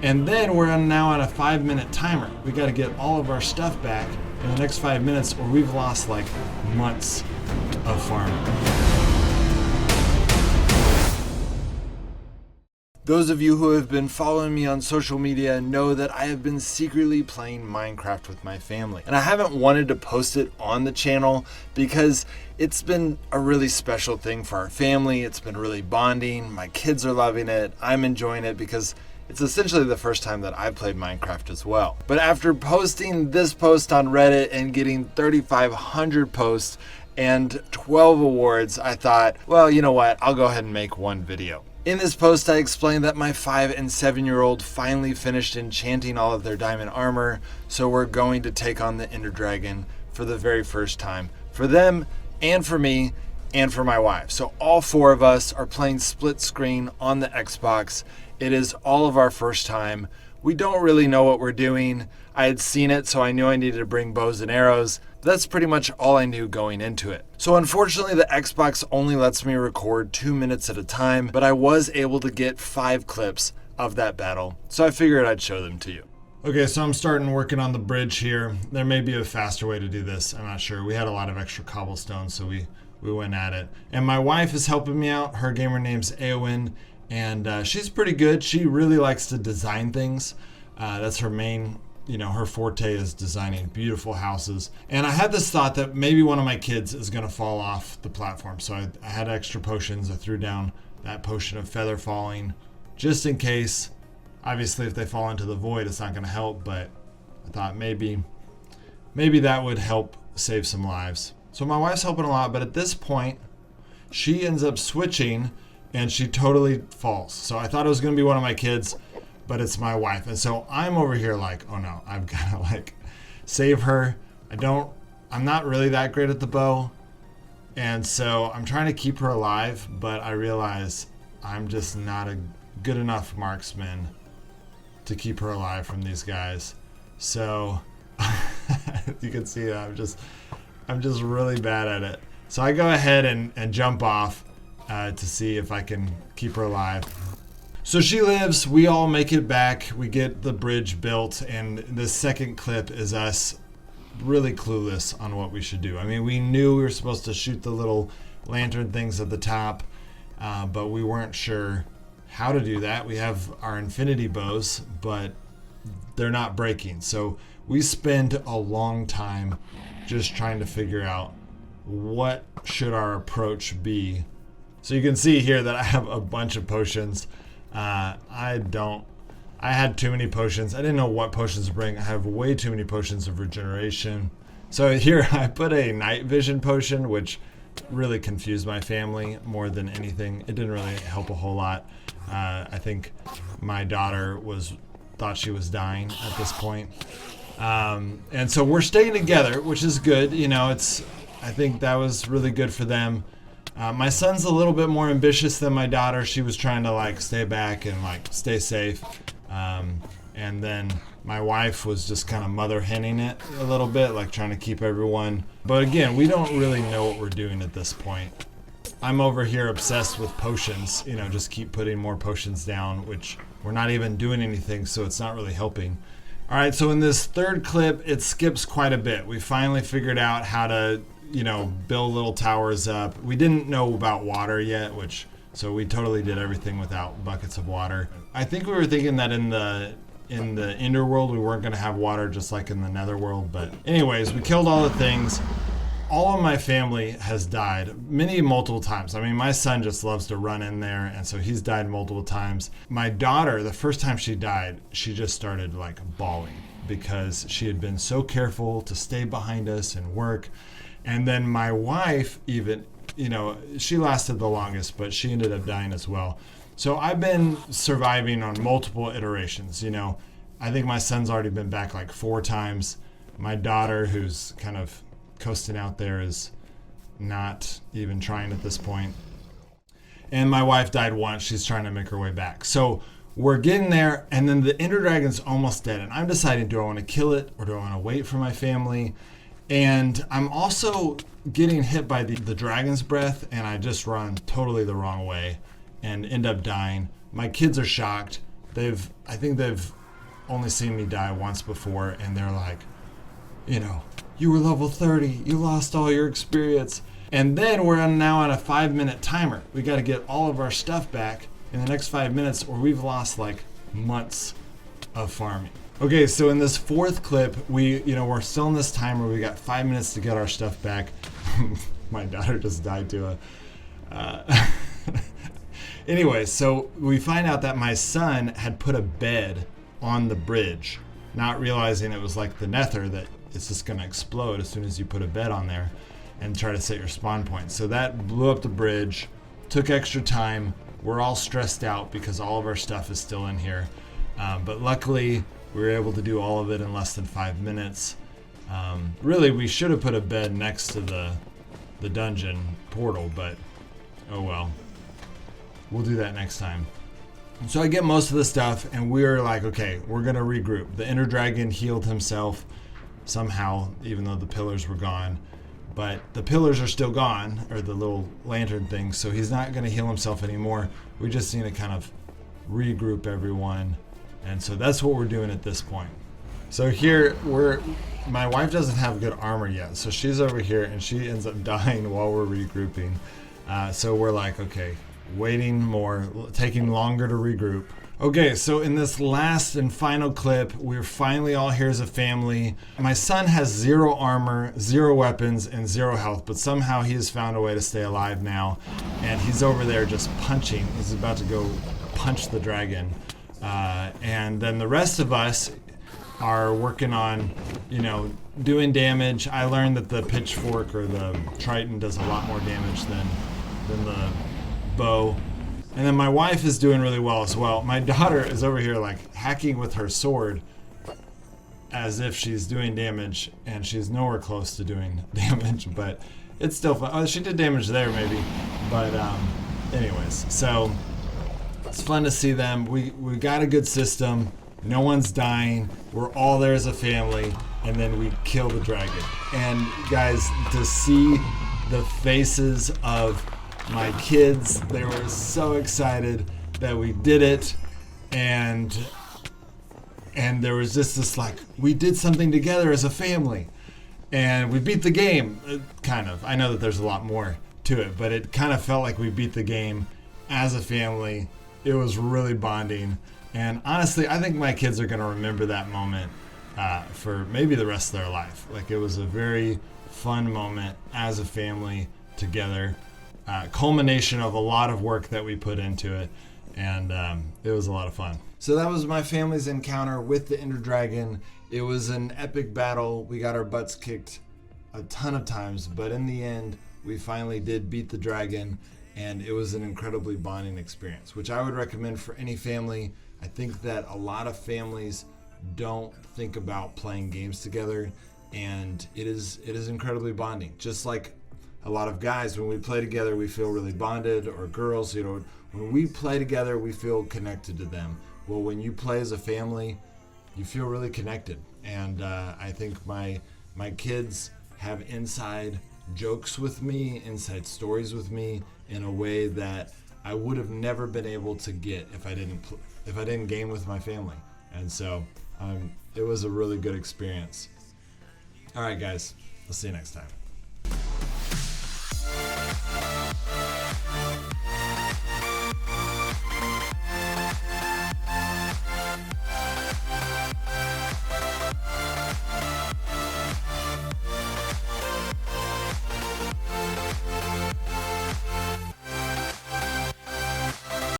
And then we're now on a 5-minute timer. We got to get all of our stuff back in the next 5 minutes, or we've lost like months of farming. Those of you who have been following me on social media know that I have been secretly playing Minecraft with my family. And I haven't wanted to post it on the channel because it's been a really special thing for our family. It's been really bonding. My kids are loving it. I'm enjoying it because it's essentially the first time that I've played Minecraft as well. But after posting this post on Reddit and getting 3,500 posts and 12 awards, I thought, well, you know what? I'll go ahead and make one video. In this post, I explained that my 5 and 7-year-old finally finished enchanting all of their diamond armor, so we're going to take on the Ender Dragon for the very first time, for them and for me and for my wife. So all 4 of us are playing split screen on the Xbox. It is all of our first time. We don't really know what we're doing. I had seen it, so I knew I needed to bring bows and arrows. That's pretty much all I knew going into it. So unfortunately, the Xbox only lets me record 2 minutes at a time, but I was able to get 5 clips of that battle, so I figured I'd show them to you. Okay, so I'm starting working on the bridge here. There may be a faster way to do this, I'm not sure. We had a lot of extra cobblestone, so we went at it. And my wife is helping me out. Her gamer name's Aowen, and she's pretty good. She really likes to design things. That's her main, her forte is designing beautiful houses. And I had this thought that maybe one of my kids is going to fall off the platform. So I had extra potions. I threw down that potion of feather falling just in case. Obviously, if they fall into the void, it's not going to help. But I thought maybe that would help save some lives. So my wife's helping a lot. But at this point, she ends up switching and she totally falls. So I thought it was going to be one of my kids, but it's my wife. And so I'm over here like, oh no, I've got to save her. I'm not really that great at the bow. And so I'm trying to keep her alive, but I realize I'm just not a good enough marksman to keep her alive from these guys. So you can see I'm just really bad at it. So I go ahead and jump off to see if I can keep her alive. So she lives, we all make it back, we get the bridge built, and the second clip is us really clueless on what we should do. I mean, we knew we were supposed to shoot the little lantern things at the top, but we weren't sure how to do that. We have our infinity bows, but they're not breaking. So we spend a long time just trying to figure out what should our approach be. So you can see here that I have a bunch of potions. I had too many potions. I didn't know what potions to bring. I have way too many potions of regeneration. So here I put a night vision potion, which really confused my family more than anything. It didn't really help a whole lot. I think my daughter thought she was dying at this point. And so we're staying together, which is good. I think that was really good for them. My son's a little bit more ambitious than my daughter. She was trying to stay back and stay safe. And then my wife was just kind of mother henning it a little bit, trying to keep everyone. But again, we don't really know what we're doing at this point. I'm over here obsessed with potions, just keep putting more potions down, which we're not even doing anything, so it's not really helping. All right, so in this third clip, it skips quite a bit. We finally figured out how to build little towers up. We didn't know about water yet, so we totally did everything without buckets of water. I think we were thinking that in the Ender world we weren't going to have water just like in the Nether world, but anyways, we killed all the things. All of my family has died multiple times. I mean, my son just loves to run in there, and so he's died multiple times. My daughter, the first time she died, she just started bawling because she had been so careful to stay behind us and work. And then my wife even, she lasted the longest, but she ended up dying as well. So I've been surviving on multiple iterations. I think my son's already been back 4 times. My daughter, who's kind of coasting out there, is not even trying at this point. And my wife died once. She's trying to make her way back. So we're getting there, and then the Ender Dragon's almost dead. And I'm deciding, do I want to kill it or do I want to wait for my family? And I'm also getting hit by the dragon's breath, and I just run totally the wrong way and end up dying. My kids are shocked. I think they've only seen me die once before, and they're like, you know, you were level 30, you lost all your experience. And then we're now on a 5-minute timer. We got to get all of our stuff back in the next 5 minutes, or we've lost like months of farming. Okay, so in this fourth clip, we're still in this timer. We got 5 minutes to get our stuff back. My daughter just died to a... Anyway, so we find out that my son had put a bed on the bridge, not realizing it was like the nether that it's just going to explode as soon as you put a bed on there and try to set your spawn point. So that blew up the bridge, took extra time. We're all stressed out because all of our stuff is still in here. But luckily, we were able to do all of it in less than 5 minutes. Really, we should have put a bed next to the dungeon portal, but oh well. We'll do that next time. So I get most of the stuff, and we're like, okay, we're gonna regroup. The Ender Dragon healed himself somehow, even though the pillars were gone. But the pillars are still gone, or the little lantern thing, so he's not gonna heal himself anymore. We just need to kind of regroup everyone. And so that's what we're doing at this point. So here, my wife doesn't have good armor yet, so she's over here, and she ends up dying while we're regrouping. So we're like, okay, waiting more, taking longer to regroup. Okay, so in this last and final clip, we're finally all here as a family. My son has 0 armor, 0 weapons, and 0 health, but somehow he has found a way to stay alive now. And he's over there just punching. He's about to go punch the dragon. And then the rest of us are working on, doing damage. I learned that the pitchfork or the Triton does a lot more damage than the bow. And then my wife is doing really well as well. My daughter is over here like hacking with her sword as if she's doing damage, and she's nowhere close to doing damage, but it's still fun. Oh, she did damage there maybe, but anyways, so it's fun to see them. We got a good system. No one's dying. We're all there as a family, and then we kill the dragon. And guys, to see the faces of my kids, they were so excited that we did it, and there was just this like, we did something together as a family, and we beat the game, kind of. I know that there's a lot more to it, but it kind of felt like we beat the game as a family. It was really bonding, and honestly, I think my kids are going to remember that moment for maybe the rest of their life. Like, it was a very fun moment as a family together. Culmination of a lot of work that we put into it, and it was a lot of fun. So that was my family's encounter with the Ender Dragon. It was an epic battle. We got our butts kicked a ton of times, but in the end, we finally did beat the dragon, and it was an incredibly bonding experience, which I would recommend for any family. I think that a lot of families don't think about playing games together, and it is incredibly bonding. Just like a lot of guys, when we play together, we feel really bonded, or girls, when we play together, we feel connected to them. Well, when you play as a family, you feel really connected. And I think my kids have inside jokes with me, inside stories with me in a way that I would have never been able to get if I didn't game with my family. And so it was a really good experience. All right, guys, I'll see you next time.